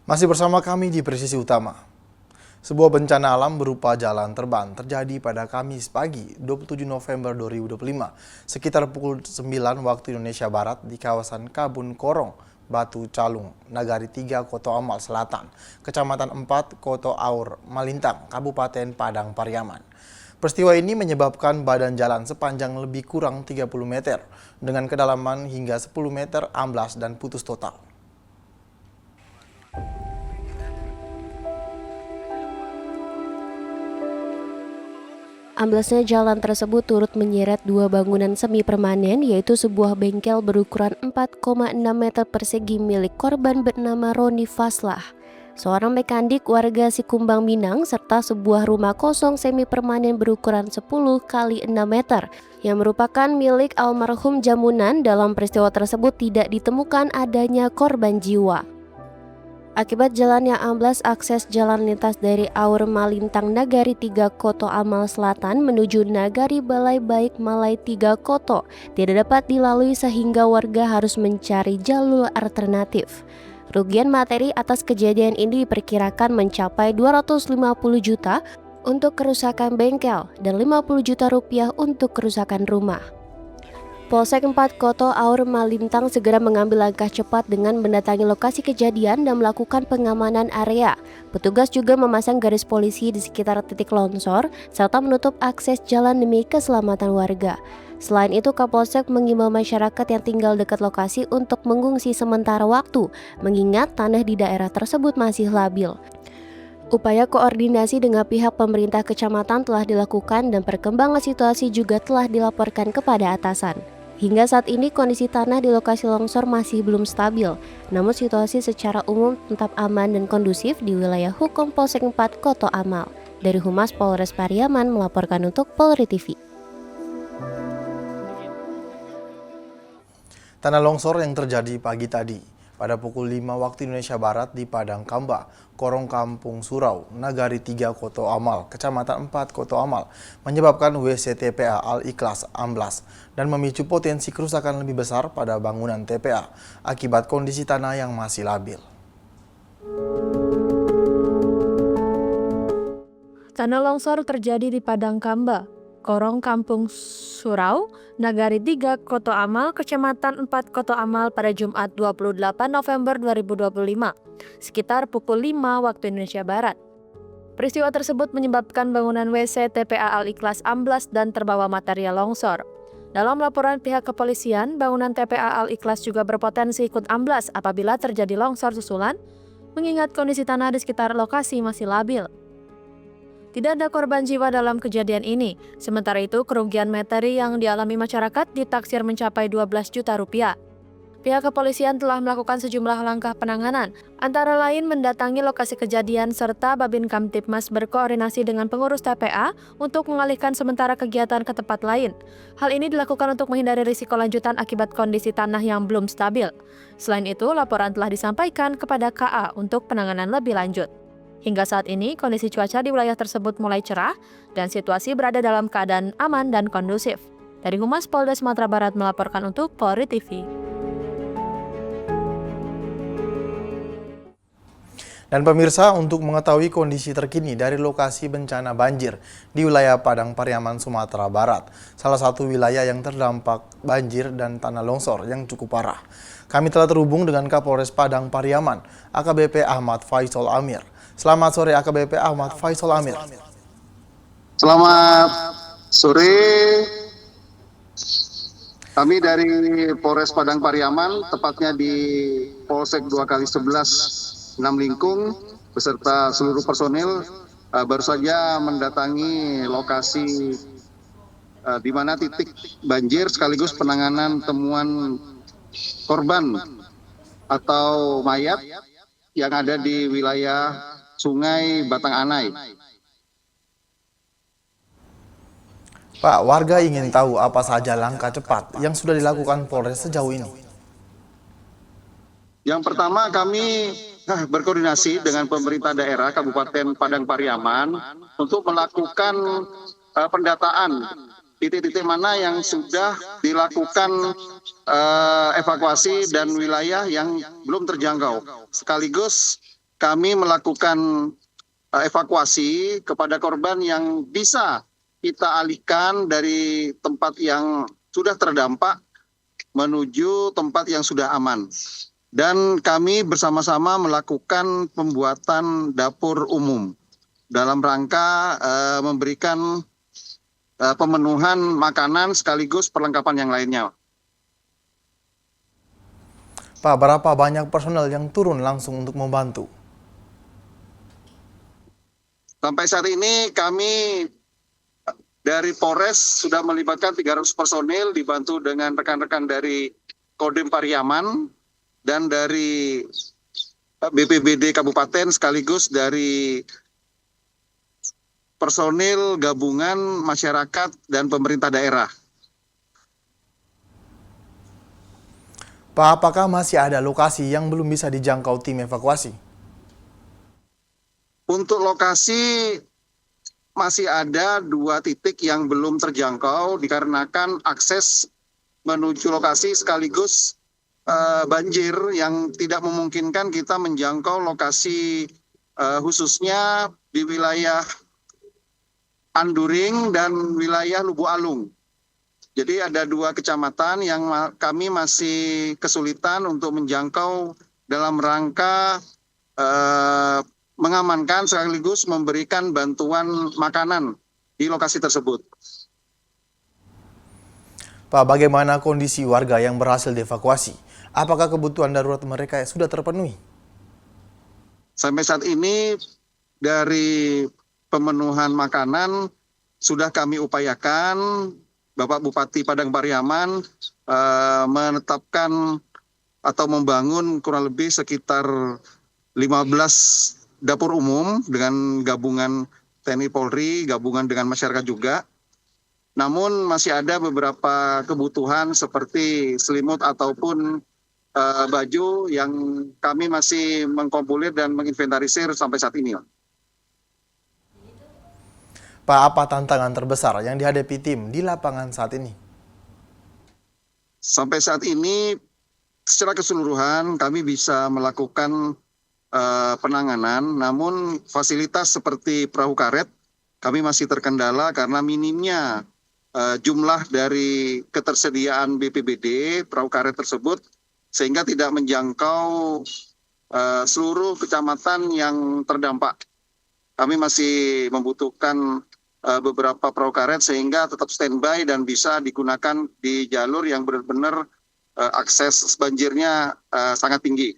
Masih bersama kami di Presisi Utama. Sebuah bencana alam berupa jalan terbang terjadi pada Kamis pagi 27 November 2025 sekitar pukul 9 waktu Indonesia Barat di kawasan Kabun Korong, Batu Calung, Nagari 3, Koto Amal Selatan, Kecamatan 4, Koto Aur, Malintang, Kabupaten Padang Pariaman. Peristiwa ini menyebabkan badan jalan sepanjang lebih kurang 30 meter dengan kedalaman hingga 10 meter amblas dan putus total. Amblasnya jalan tersebut turut menyeret dua bangunan semi permanen, yaitu sebuah bengkel berukuran 4,6 meter persegi milik korban bernama Roni Faslah, seorang mekanik warga Sikumbang Minang, serta sebuah rumah kosong semi permanen berukuran 10 kali 6 meter yang merupakan milik almarhum Jamunan. Dalam peristiwa tersebut tidak ditemukan adanya korban jiwa. Akibat jalan yang amblas, akses jalan lintas dari Aur Malintang Nagari 3 Koto Amal Selatan menuju Nagari Balai Baik Malai 3 Koto tidak dapat dilalui sehingga warga harus mencari jalur alternatif. Kerugian materi atas kejadian ini diperkirakan mencapai 250 juta untuk kerusakan bengkel dan 50 juta rupiah untuk kerusakan rumah. Polsek 4 Koto Aur Malintang segera mengambil langkah cepat dengan mendatangi lokasi kejadian dan melakukan pengamanan area. Petugas juga memasang garis polisi di sekitar titik longsor serta menutup akses jalan demi keselamatan warga. Selain itu, Kapolsek mengimbau masyarakat yang tinggal dekat lokasi untuk mengungsi sementara waktu, mengingat tanah di daerah tersebut masih labil. Upaya koordinasi dengan pihak pemerintah kecamatan telah dilakukan dan perkembangan situasi juga telah dilaporkan kepada atasan. Hingga saat ini kondisi tanah di lokasi longsor masih belum stabil, namun situasi secara umum tetap aman dan kondusif di wilayah hukum Polsek 4 Koto Amal. Dari Humas Polres Pariaman melaporkan untuk Polri TV. Tanah longsor yang terjadi pagi tadi pada pukul 5 waktu Indonesia Barat di Padang Kamba, Korong Kampung Surau, Nagari 3 Koto Amal, Kecamatan 4 Koto Amal, menyebabkan WC TPA Al-Ikhlas amblas dan memicu potensi kerusakan lebih besar pada bangunan TPA akibat kondisi tanah yang masih labil. Tanah longsor terjadi di Padang Kamba, Korong Kampung Surau, Nagari 3 Koto Amal, Kecamatan 4 Koto Amal pada Jumat 28 November 2025, sekitar pukul 5 waktu Indonesia Barat. Peristiwa tersebut menyebabkan bangunan WC TPA Al-Ikhlas amblas dan terbawa material longsor. Dalam laporan pihak kepolisian, bangunan TPA Al-Ikhlas juga berpotensi ikut amblas apabila terjadi longsor susulan, mengingat kondisi tanah di sekitar lokasi masih labil. Tidak ada korban jiwa dalam kejadian ini. Sementara itu, kerugian materi yang dialami masyarakat ditaksir mencapai 12 juta rupiah. Pihak kepolisian telah melakukan sejumlah langkah penanganan, antara lain mendatangi lokasi kejadian serta Babin Kamtibmas berkoordinasi dengan pengurus TPA untuk mengalihkan sementara kegiatan ke tempat lain. Hal ini dilakukan untuk menghindari risiko lanjutan akibat kondisi tanah yang belum stabil. Selain itu, laporan telah disampaikan kepada KA untuk penanganan lebih lanjut. Hingga saat ini, kondisi cuaca di wilayah tersebut mulai cerah dan situasi berada dalam keadaan aman dan kondusif. Dari Humas Polda Sumatera Barat melaporkan untuk Polri TV. Dan pemirsa, untuk mengetahui kondisi terkini dari lokasi bencana banjir di wilayah Padang Pariaman, Sumatera Barat, salah satu wilayah yang terdampak banjir dan tanah longsor yang cukup parah. Kami telah terhubung dengan Kapolres Padang Pariaman, AKBP Ahmad Faisal Amir. Selamat sore AKBP Ahmad Faisal Amir. Selamat sore. Kami dari Polres Padang Pariaman, tepatnya di Polsek 2x11 6 Lingkung, beserta seluruh personil baru saja mendatangi lokasi di mana titik banjir sekaligus penanganan temuan korban atau mayat yang ada di wilayah Sungai Batang Anai. Pak, warga ingin tahu apa saja langkah cepat yang sudah dilakukan Polres sejauh ini. Yang pertama, kami berkoordinasi dengan pemerintah daerah Kabupaten Padang Pariaman untuk melakukan pendataan titik-titik mana yang sudah dilakukan evakuasi dan wilayah yang belum terjangkau. Sekaligus kami melakukan evakuasi kepada korban yang bisa kita alihkan dari tempat yang sudah terdampak menuju tempat yang sudah aman. Dan kami bersama-sama melakukan pembuatan dapur umum dalam rangka memberikan pemenuhan makanan sekaligus perlengkapan yang lainnya. Pak, berapa banyak personel yang turun langsung untuk membantu? Sampai saat ini kami dari Polres sudah melibatkan 300 personil dibantu dengan rekan-rekan dari Kodim Pariaman dan dari BPBD Kabupaten sekaligus dari personil gabungan masyarakat dan pemerintah daerah. Pak, apakah masih ada lokasi yang belum bisa dijangkau tim evakuasi? Untuk lokasi masih ada 2 titik yang belum terjangkau dikarenakan akses menuju lokasi sekaligus banjir yang tidak memungkinkan kita menjangkau lokasi khususnya di wilayah Anduring dan wilayah Lubu Alung. Jadi ada 2 kecamatan yang kami masih kesulitan untuk menjangkau dalam rangka mengamankan sekaligus memberikan bantuan makanan di lokasi tersebut. Pak, bagaimana kondisi warga yang berhasil dievakuasi? Apakah kebutuhan darurat mereka sudah terpenuhi? Sampai saat ini dari pemenuhan makanan sudah kami upayakan. Bapak Bupati Padang Pariaman menetapkan atau membangun kurang lebih sekitar 15 dapur umum dengan gabungan TNI Polri, gabungan dengan masyarakat juga. Namun masih ada beberapa kebutuhan seperti selimut ataupun baju yang kami masih mengkompulir dan menginventarisir sampai saat ini. Pak, apa tantangan terbesar yang dihadapi tim di lapangan saat ini? Sampai saat ini secara keseluruhan kami bisa melakukan penanganan, namun fasilitas seperti perahu karet kami masih terkendala karena minimnya jumlah dari ketersediaan BPBD perahu karet tersebut sehingga tidak menjangkau seluruh kecamatan yang terdampak. Kami masih membutuhkan beberapa perahu karet sehingga tetap standby dan bisa digunakan di jalur yang benar-benar akses banjirnya sangat tinggi.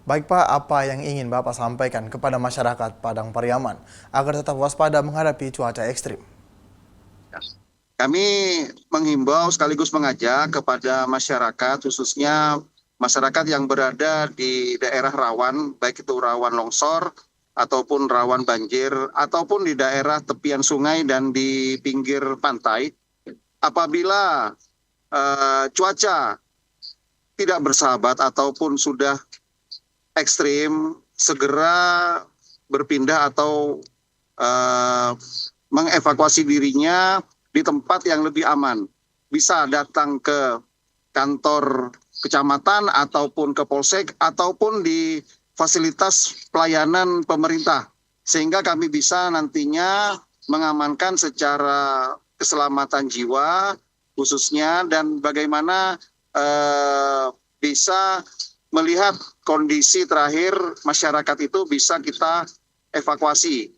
Baik Pak, apa yang ingin Bapak sampaikan kepada masyarakat Padang Pariaman agar tetap waspada menghadapi cuaca ekstrim? Kami menghimbau sekaligus mengajak kepada masyarakat, khususnya masyarakat yang berada di daerah rawan, baik itu rawan longsor, ataupun rawan banjir, ataupun di daerah tepian sungai dan di pinggir pantai. Apabila cuaca tidak bersahabat ataupun sudah ekstrim, segera berpindah atau mengevakuasi dirinya di tempat yang lebih aman. Bisa datang ke kantor kecamatan ataupun ke polsek ataupun di fasilitas pelayanan pemerintah. Sehingga kami bisa nantinya mengamankan secara keselamatan jiwa khususnya dan bagaimana bisa melihat kondisi terakhir masyarakat itu bisa kita evakuasi.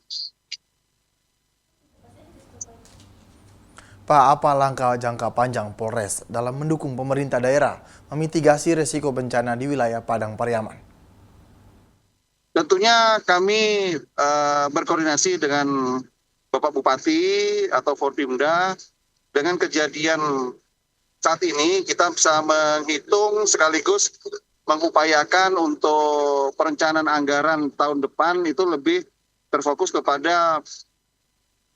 Pak, apa langkah jangka panjang Polres dalam mendukung pemerintah daerah memitigasi risiko bencana di wilayah Padang Pariaman? Tentunya kami berkoordinasi dengan Bapak Bupati atau Forpimda. Dengan kejadian saat ini kita bisa menghitung sekaligus mengupayakan untuk perencanaan anggaran tahun depan itu lebih terfokus kepada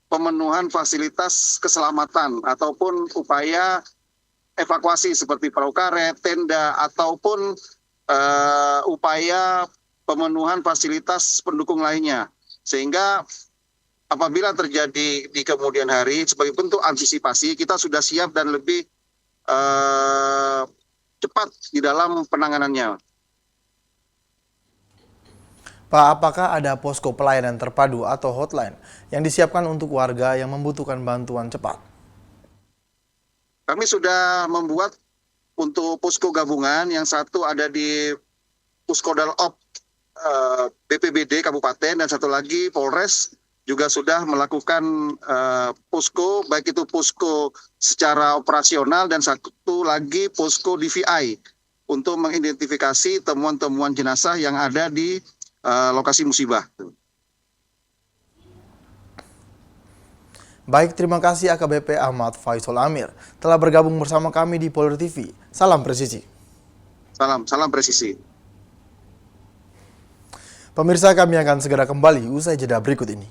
pemenuhan fasilitas keselamatan ataupun upaya evakuasi seperti perahu karet, tenda, ataupun upaya pemenuhan fasilitas pendukung lainnya. Sehingga apabila terjadi di kemudian hari sebagai bentuk antisipasi, kita sudah siap dan lebih cepat di dalam penanganannya. Pak, apakah ada posko pelayanan terpadu atau hotline yang disiapkan untuk warga yang membutuhkan bantuan cepat? Kami sudah membuat untuk posko gabungan, yang satu ada di Puskodal Op BPBD Kabupaten, dan satu lagi Polres juga sudah melakukan posko, baik itu posko secara operasional dan satu lagi posko DVI untuk mengidentifikasi temuan-temuan jenazah yang ada di lokasi musibah. Baik, terima kasih AKBP Ahmad Faisal Amir telah bergabung bersama kami di Polri TV. Salam presisi. Salam presisi. Pemirsa, kami akan segera kembali usai jeda berikut ini.